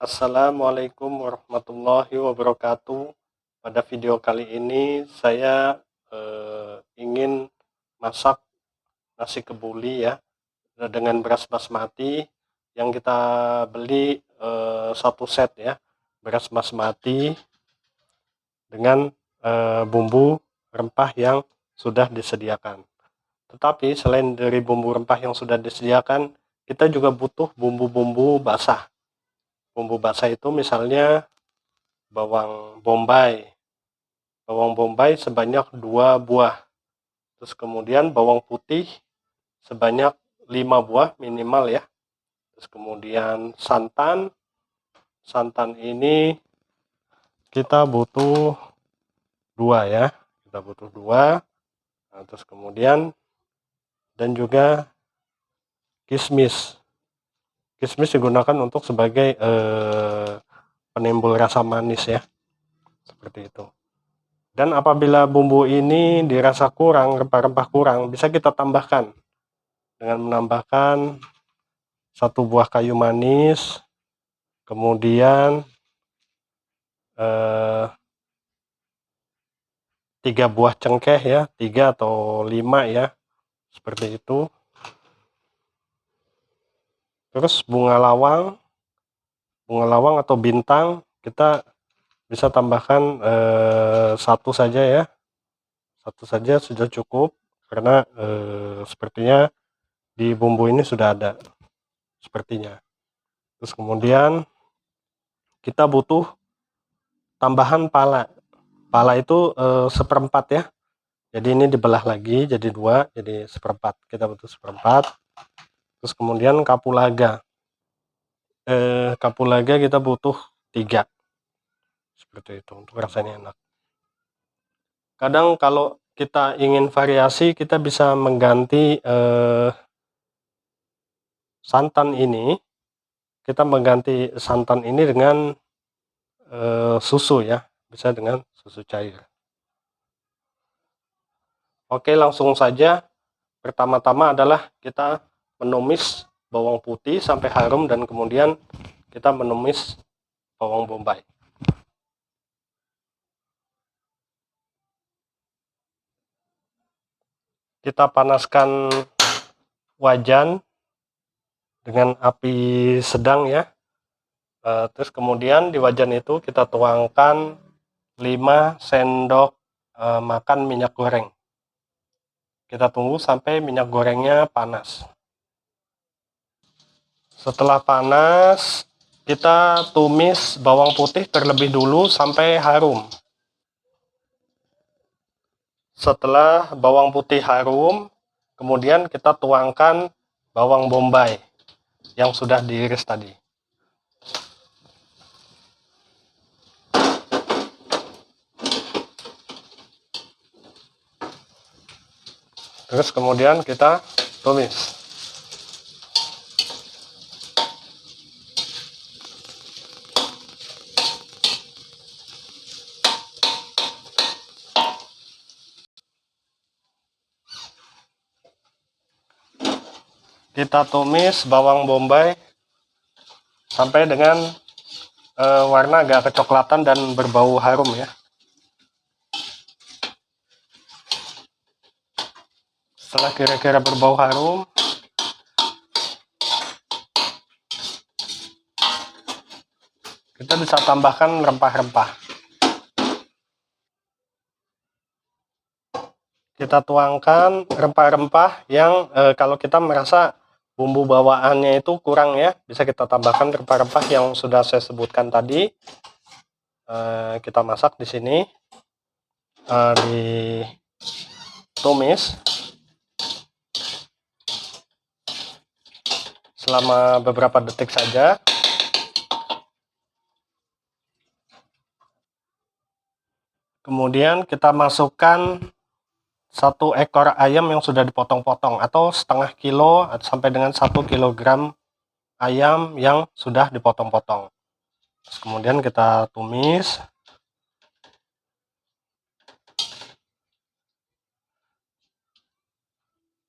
Assalamualaikum warahmatullahi wabarakatuh. Pada video kali ini saya ingin masak nasi kebuli ya dengan beras basmati yang kita beli satu set ya, beras basmati dengan bumbu rempah yang sudah disediakan. Tetapi selain dari bumbu rempah yang sudah disediakan, kita juga butuh bumbu-bumbu basah. Bumbu basah itu misalnya bawang bombay sebanyak 2 buah, terus kemudian bawang putih sebanyak 5 buah minimal ya, terus kemudian santan ini kita butuh 2 ya, nah, terus kemudian dan juga kismis digunakan untuk sebagai penimbul rasa manis ya, seperti itu. Dan apabila bumbu ini dirasa kurang, rempah-rempah kurang, bisa kita tambahkan dengan menambahkan 1 buah kayu manis, kemudian 3 buah cengkeh ya, 3 atau 5 ya, seperti itu. Terus bunga lawang atau bintang kita bisa tambahkan 1 saja ya, 1 saja sudah cukup, karena sepertinya di bumbu ini sudah ada sepertinya. Terus kemudian kita butuh tambahan pala itu seperempat ya, jadi ini dibelah lagi jadi 2, jadi seperempat, kita butuh seperempat. Terus kemudian kapulaga kita butuh 3, seperti itu untuk rasanya enak. Kadang kalau kita ingin variasi, kita bisa mengganti santan ini dengan susu ya, bisa dengan susu cair. Oke, langsung saja. Pertama-tama adalah kita menumis bawang putih sampai harum, dan kemudian kita menumis bawang bombay. Kita panaskan wajan dengan api sedang ya. Terus kemudian di wajan itu kita tuangkan 5 sendok makan minyak goreng. Kita tunggu sampai minyak gorengnya panas. Setelah panas, kita tumis bawang putih terlebih dulu sampai harum. Setelah bawang putih harum, kemudian kita tuangkan bawang bombay yang sudah diiris tadi. Terus kemudian kita tumis. Kita tumis bawang bombay sampai dengan warna agak kecoklatan dan berbau harum ya. Setelah kira-kira berbau harum, kita bisa tambahkan rempah-rempah. Kita tuangkan rempah-rempah yang kalau kita merasa bumbu bawaannya itu kurang ya, bisa kita tambahkan rempah-rempah yang sudah saya sebutkan tadi. Kita masak di sini, ditumis selama beberapa detik saja. Kemudian kita masukkan 1 ekor ayam yang sudah dipotong-potong, atau setengah kilo sampai dengan 1 kilogram ayam yang sudah dipotong-potong. Kemudian kita tumis.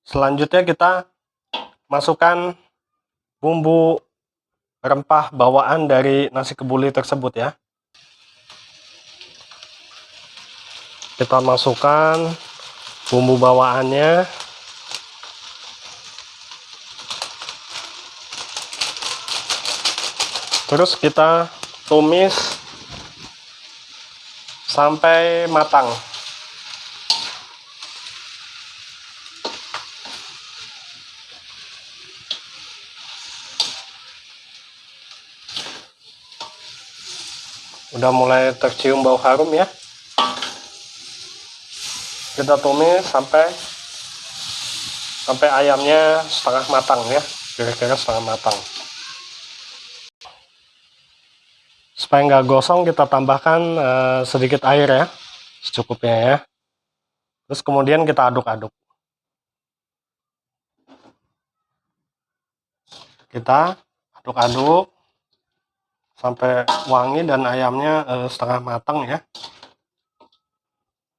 Selanjutnya kita masukkan bumbu rempah bawaan dari nasi kebuli tersebut ya. Kita masukkan bumbu bawaannya. Terus kita tumis sampai matang. Udah mulai tercium bau harum ya. Kita tumis sampai ayamnya setengah matang ya, kira-kira setengah matang. Supaya nggak gosong, kita tambahkan sedikit air ya, secukupnya ya. Terus kemudian kita aduk-aduk. Kita aduk-aduk sampai wangi dan ayamnya setengah matang ya.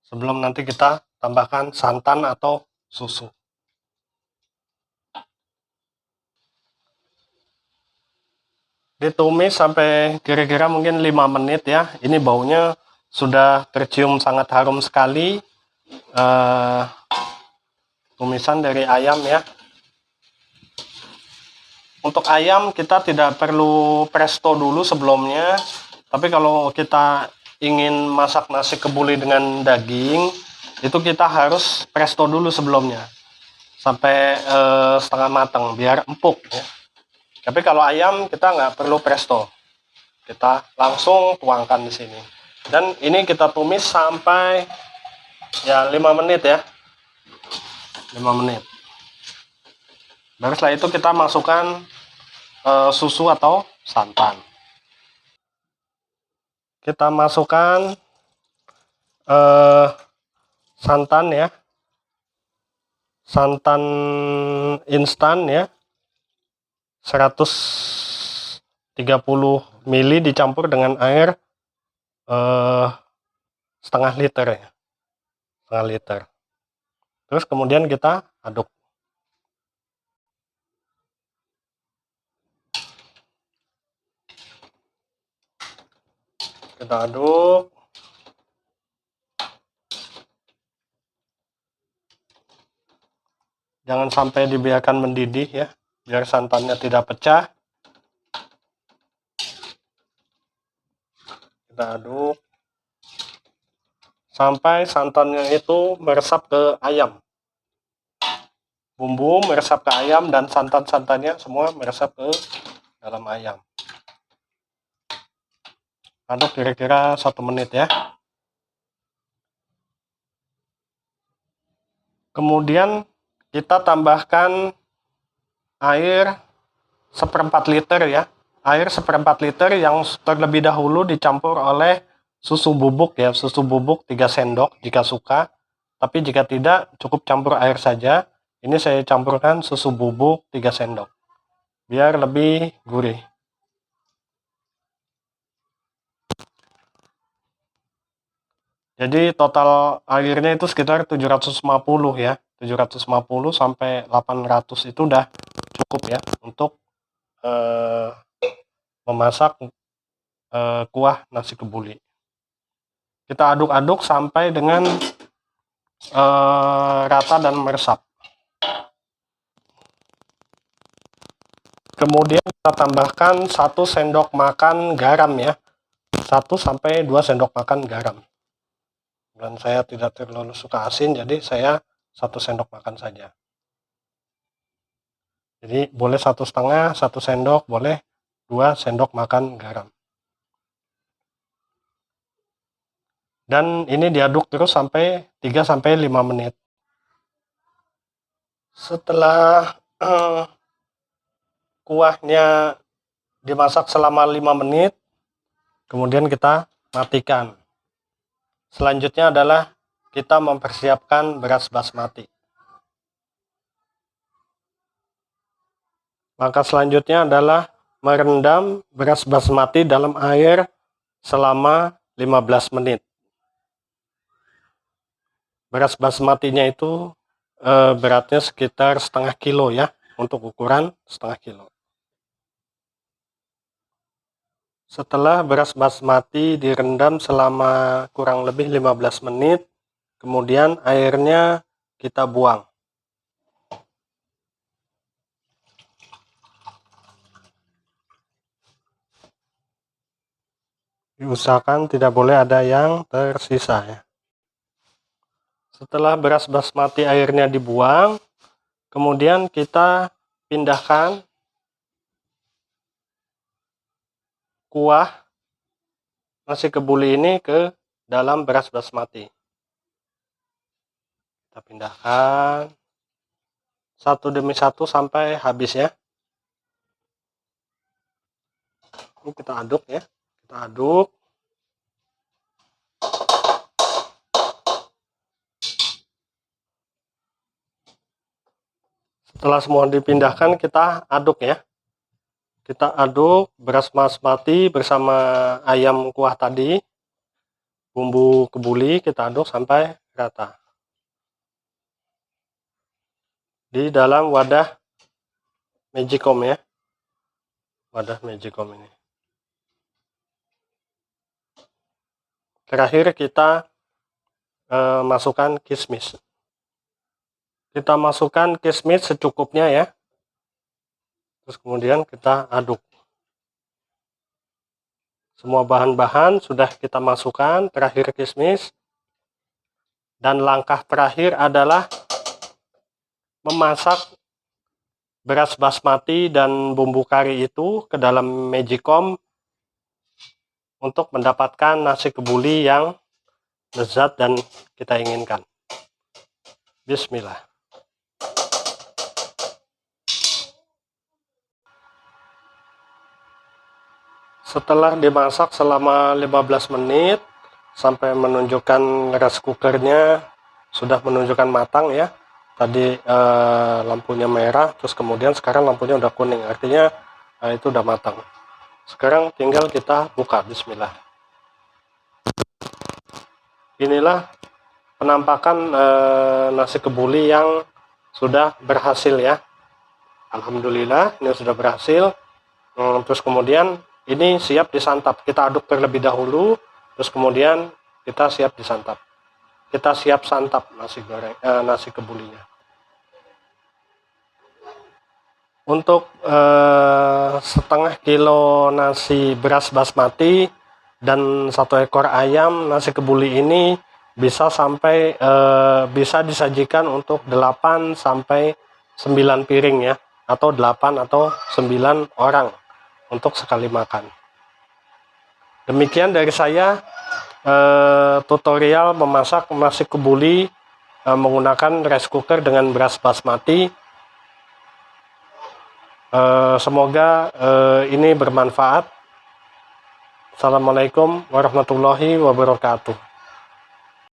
Sebelum nanti kita tambahkan santan atau susu. Ditumis sampai kira-kira mungkin 5 menit ya. Ini baunya sudah tercium sangat harum sekali. Tumisan dari ayam ya. Untuk ayam kita tidak perlu presto dulu sebelumnya. Tapi kalau kita ingin masak nasi kebuli dengan daging, itu kita harus presto dulu sebelumnya. Sampai setengah matang biar empuk ya. Tapi kalau ayam kita nggak perlu presto, kita langsung tuangkan di sini. Dan ini kita tumis sampai ya 5 menit ya, 5 menit. Baru setelah itu kita masukkan susu atau santan. Kita masukkan santan ya, santan instan ya, 130 ml dicampur dengan air setengah liter ya, setengah liter. Terus kemudian kita aduk. Kita aduk. Jangan sampai dibiarkan mendidih ya, biar santannya tidak pecah. Kita aduk sampai santannya itu meresap ke ayam. Bumbu meresap ke ayam dan santan-santannya semua meresap ke dalam ayam. Aduk kira-kira 1 menit ya. Kemudian kita tambahkan air 1/4 liter ya. Air 1/4 liter yang terlebih dahulu dicampur oleh susu bubuk ya. Susu bubuk 3 sendok jika suka. Tapi jika tidak, cukup campur air saja. Ini saya campurkan susu bubuk 3 sendok. Biar lebih gurih. Jadi total airnya itu sekitar 750 ya. 750 sampai 800 itu udah cukup ya untuk memasak kuah nasi kebuli. Kita aduk-aduk sampai dengan rata dan meresap. Kemudian kita tambahkan 1 sendok makan garam ya. 1 sampai 2 sendok makan garam. Dan saya tidak terlalu suka asin, jadi saya 1 sendok makan saja. Jadi boleh 1,5, 1 sendok, boleh 2 sendok makan garam. Dan ini diaduk terus sampai 3 sampai 5 menit. Setelah kuahnya dimasak selama 5 menit, kemudian kita matikan. Selanjutnya adalah kita mempersiapkan beras basmati. Maka selanjutnya adalah merendam beras basmati dalam air selama 15 menit. Beras basmatinya itu beratnya sekitar setengah kilo ya, untuk ukuran setengah kilo. Setelah beras basmati direndam selama kurang lebih 15 menit, kemudian airnya kita buang. Diusahakan tidak boleh ada yang tersisa ya. Setelah beras basmati airnya dibuang, kemudian kita pindahkan kuah nasi kebuli ini ke dalam beras basmati. Kita pindahkan satu demi satu sampai habis ya. Ini kita aduk ya. Kita aduk. Setelah semua dipindahkan, kita aduk ya. Kita aduk beras basmati bersama ayam kuah tadi, bumbu kebuli, kita aduk sampai rata di dalam wadah magicom ya. Wadah magicom ini. Terakhir kita masukkan kismis. Kita masukkan kismis secukupnya ya. Terus kemudian kita aduk. Semua bahan-bahan sudah kita masukkan, terakhir kismis. Dan langkah terakhir adalah memasak beras basmati dan bumbu kari itu ke dalam magicom untuk mendapatkan nasi kebuli yang lezat dan kita inginkan. Bismillah. Setelah dimasak selama 15 menit sampai menunjukkan rice cookernya sudah menunjukkan matang ya. Tadi lampunya merah, terus kemudian sekarang lampunya udah kuning, artinya itu udah matang. Sekarang tinggal kita buka. Bismillah. Inilah penampakan nasi kebuli yang sudah berhasil ya. Alhamdulillah ini sudah berhasil. Terus kemudian ini siap disantap. Kita aduk terlebih dahulu, terus kemudian kita siap disantap. Kita siap santap nasi goreng, nasi kebulinya. Untuk setengah kilo nasi beras basmati dan 1 ekor ayam nasi kebuli ini bisa sampai bisa disajikan untuk 8 sampai 9 piring ya, atau 8 atau 9 orang untuk sekali makan. Demikian dari saya tutorial memasak nasi kebuli menggunakan rice cooker dengan beras basmati. Semoga ini bermanfaat. Assalamualaikum warahmatullahi wabarakatuh.